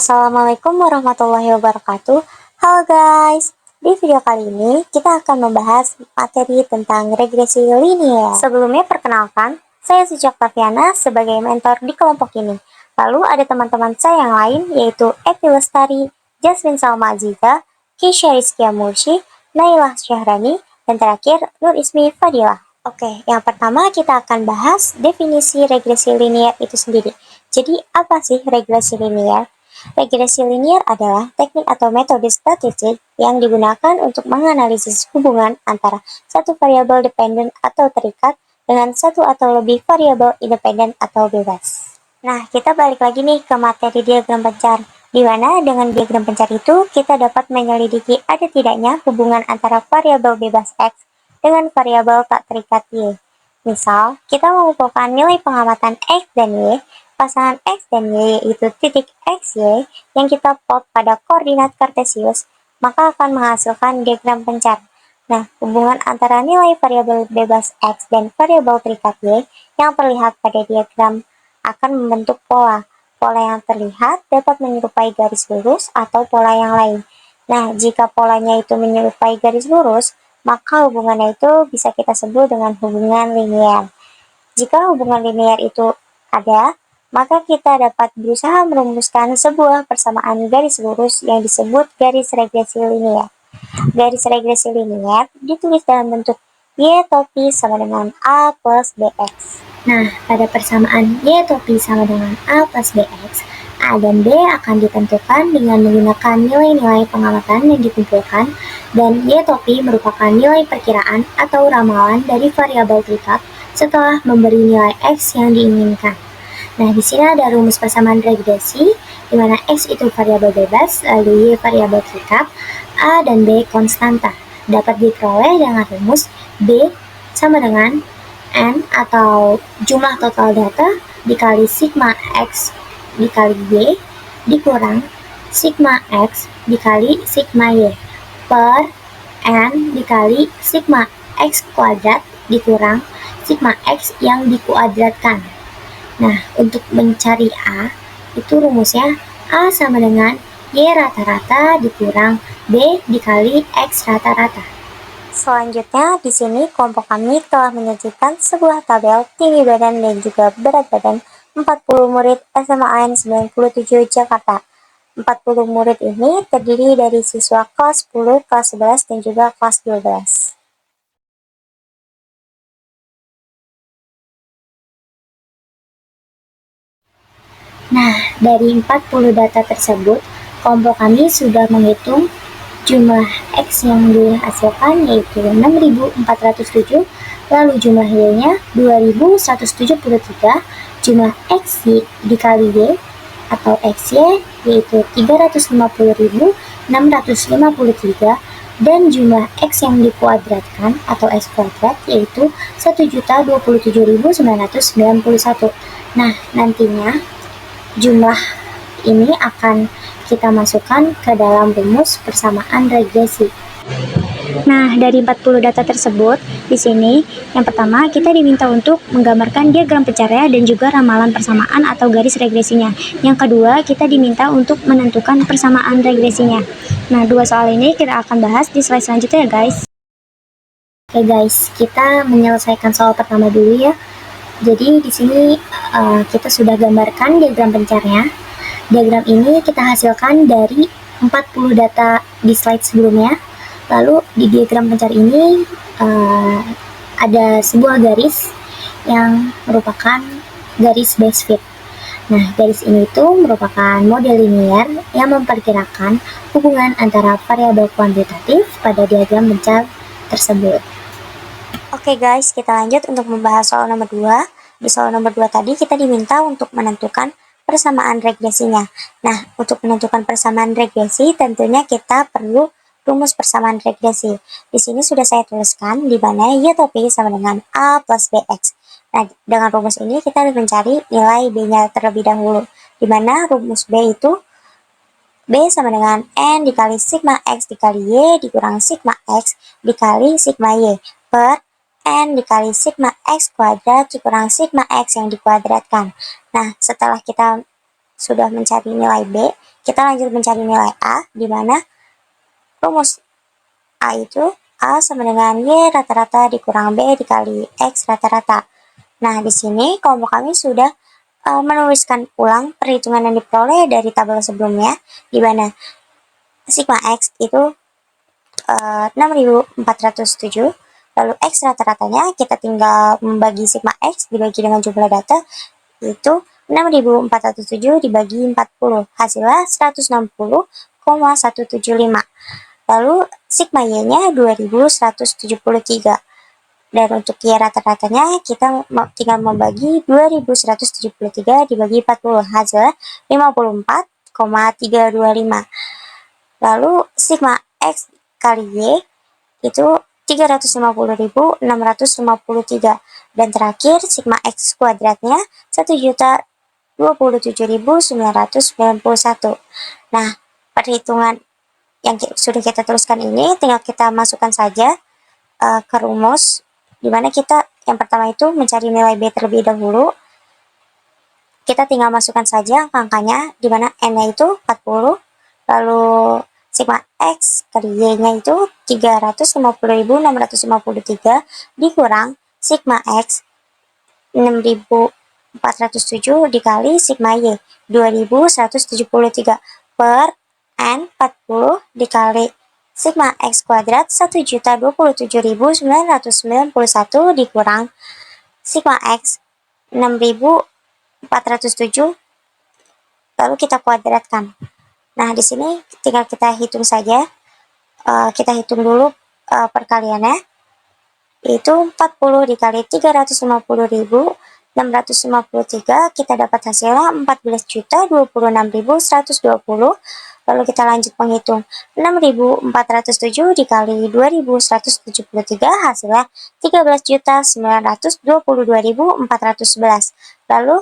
Assalamualaikum warahmatullahi wabarakatuh. Halo guys, di video kali ini kita akan membahas materi tentang regresi linier. Sebelumnya perkenalkan, saya Suci Oktaviana sebagai mentor di kelompok ini. Lalu ada teman-teman saya yang lain yaitu Eti Lestari, Jasmine Salma Aziza, Keisha Rizkia Mursi, Nailah Syahrani, dan terakhir Nur Ismi Fadilah. Oke, yang pertama kita akan bahas definisi regresi linier itu sendiri. Jadi apa sih regresi linier? Regresi linier adalah teknik atau metode statistik yang digunakan untuk menganalisis hubungan antara satu variabel dependen atau terikat dengan satu atau lebih variabel independen atau bebas. Nah, kita balik lagi nih ke materi diagram pencar, di mana dengan diagram pencar itu kita dapat menyelidiki ada tidaknya hubungan antara variabel bebas X dengan variabel tak terikat Y. Misal, kita mengumpulkan nilai pengamatan X dan Y. Pasangan X dan Y yaitu titik XY yang kita plot pada koordinat kartesius, maka akan menghasilkan diagram pencar. Nah, hubungan antara nilai variabel bebas X dan variabel terikat Y yang terlihat pada diagram akan membentuk pola. Pola yang terlihat dapat menyerupai garis lurus atau pola yang lain. Nah, jika polanya itu menyerupai garis lurus, maka hubungannya itu bisa kita sebut dengan hubungan linier. Jika hubungan linier itu ada, maka kita dapat berusaha merumuskan sebuah persamaan garis lurus yang disebut garis regresi linier. Garis regresi linier ditulis dalam bentuk Y topi sama dengan A plus BX. Nah, pada persamaan Y topi sama dengan A plus BX, A dan B akan ditentukan dengan menggunakan nilai-nilai pengamatan yang dikumpulkan, dan Y topi merupakan nilai perkiraan atau ramalan dari variabel terikat setelah memberi nilai X yang diinginkan. Nah, di sini ada rumus persamaan regresi, di mana X itu variabel bebas, lalu Y variabel terikat, A dan B konstanta. Dapat diperoleh dengan rumus B sama dengan N atau jumlah total data dikali sigma X dikali Y dikurang sigma X dikali sigma Y per N dikali sigma X kuadrat dikurang sigma X yang dikuadratkan. Nah, untuk mencari A, itu rumusnya A sama dengan Y rata-rata dikurang B dikali X rata-rata. Selanjutnya, di sini kelompok kami telah menyajikan sebuah tabel tinggi badan dan juga berat badan 40 murid SMA AN 97 Jakarta. 40 murid ini terdiri dari siswa kelas 10, kelas 11, dan juga kelas 12. Nah, dari 40 data tersebut, kelompok kami sudah menghitung jumlah X yang dihasilkan yaitu 6.407, lalu jumlah Y-nya 2.173, jumlah X dikali Y atau XY yaitu 350.653, dan jumlah X yang dikuadratkan atau X kuadrat yaitu 1.027.991. Nah, nantinya jumlah ini akan kita masukkan ke dalam rumus persamaan regresi. Nah, dari 40 data tersebut, di sini yang pertama kita diminta untuk menggambarkan diagram pencarnya dan juga ramalan persamaan atau garis regresinya. Yang kedua, kita diminta untuk menentukan persamaan regresinya. Nah, dua soal ini kita akan bahas di slide selanjutnya ya guys. Oke guys, kita menyelesaikan soal pertama dulu ya. Jadi di sini kita sudah gambarkan diagram pencarnya. Diagram ini kita hasilkan dari 40 data di slide sebelumnya. Lalu di diagram pencar ini ada sebuah garis yang merupakan garis base fit. Nah, garis ini itu merupakan model linier yang memperkirakan hubungan antara variabel kuantitatif pada diagram pencar tersebut. Oke guys, kita lanjut untuk membahas soal nomor 2. Di soal nomor 2 tadi kita diminta untuk menentukan persamaan regresinya. Nah, untuk menentukan persamaan regresi tentunya kita perlu rumus persamaan regresi. Di sini sudah saya tuliskan di mana Y topi sama dengan A plus BX. Nah, dengan rumus ini kita harus mencari nilai B-nya terlebih dahulu. Di mana rumus B itu B sama dengan N dikali sigma X dikali Y dikurang sigma X dikali sigma Y per N dikali sigma X kuadrat dikurang sigma X yang dikuadratkan. Nah, setelah kita sudah mencari nilai B, kita lanjut mencari nilai A, di mana rumus A itu A sama dengan Y rata-rata dikurang B dikali X rata-rata. Nah, di sini kelompok kami sudah menuliskan ulang perhitungan yang diperoleh dari tabel sebelumnya, di mana sigma X itu 6407, lalu X rata-ratanya kita tinggal membagi sigma X dibagi dengan jumlah data, yaitu 6407 dibagi 40, hasilnya 160,175. Lalu sigma Y-nya 2173. Dan untuk Y rata-ratanya kita tinggal membagi 2173 dibagi 40, hasilnya 54,325. Lalu sigma X kali Y itu 350.653. Dan terakhir sigma X kuadratnya 1.027.991. Nah, perhitungan yang sudah kita tuliskan ini tinggal kita masukkan saja ke rumus, dimana kita yang pertama itu mencari nilai B terlebih dahulu. Kita tinggal masukkan saja angka-angkanya, dimana N-nya itu 40, lalu sigma X kali Y-nya itu 350.653 dikurang sigma X 6407 dikali sigma Y 2173 per N 40 dikali sigma X kuadrat 1.027.991 dikurang sigma X 6407, lalu kita kuadratkan. Nah, di sini tinggal kita hitung saja. Kita hitung dulu perkaliannya, yaitu 40 dikali 350.653, kita dapat hasilnya 14.026.120. Lalu kita lanjut menghitung 6.407 dikali 2.173, hasilnya 13.922.411. Lalu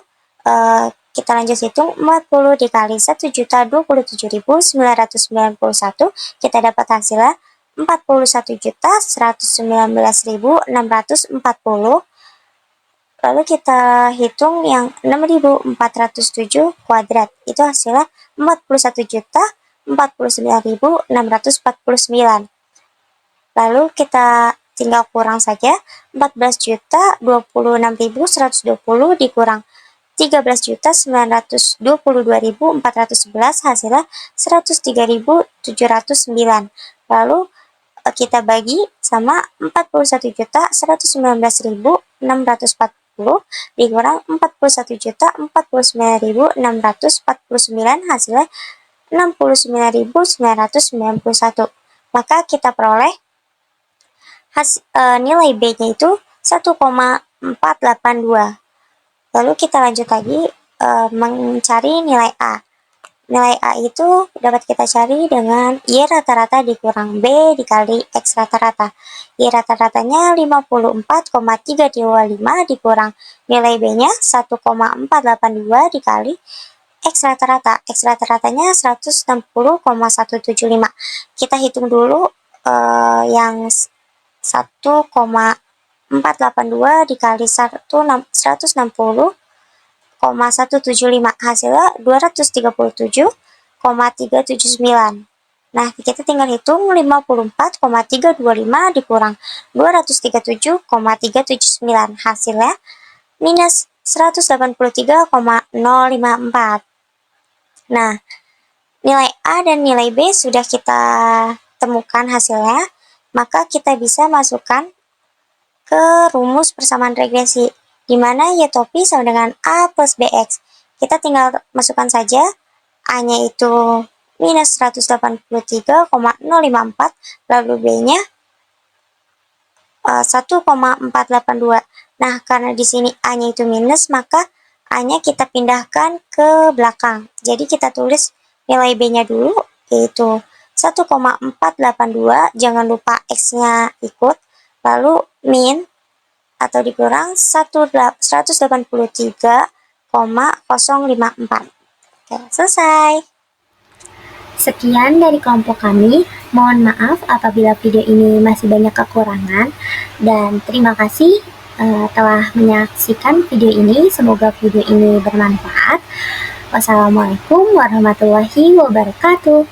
kita lanjut hitung 40 dikali 1.027.991, kita dapat hasilnya 41.119.640. Lalu kita hitung yang 6.407 kuadrat, itu hasilnya 41.049.649. Lalu kita tinggal kurang saja, 14.026.120 dikurang 13.922.411, hasilnya 103.709. Lalu kita bagi sama 41.119.640 dikurang 41.049.649, hasilnya 69.991. Maka kita peroleh nilai B-nya itu 1,482. Lalu kita lanjut lagi mencari nilai A. Nilai A itu dapat kita cari dengan Y rata-rata dikurang B dikali X rata-rata. Y rata-ratanya 54,325 dikurang nilai B-nya 1,482 dikali X rata-rata. X rata-ratanya 160,175. Kita hitung dulu yang 1,482 dikali 160,175, hasilnya 237,379. Nah, kita tinggal hitung 54,325 dikurang 237,379, hasilnya minus 183,054. Nah, nilai A dan nilai B sudah kita temukan hasilnya, maka kita bisa masukkan ke rumus persamaan regresi, di mana Y topi sama dengan A plus BX. Kita tinggal masukkan saja, A-nya itu minus 183,054, lalu B-nya 1,482. Nah, karena di sini A-nya itu minus, maka A-nya kita pindahkan ke belakang. Jadi kita tulis nilai B-nya dulu, yaitu 1,482, jangan lupa X-nya ikut, lalu min atau dikurang 183,054. Oke, selesai. Sekian dari kelompok kami. Mohon maaf apabila video ini masih banyak kekurangan, dan terima kasih telah menyaksikan video ini. Semoga video ini bermanfaat. Wassalamualaikum warahmatullahi wabarakatuh.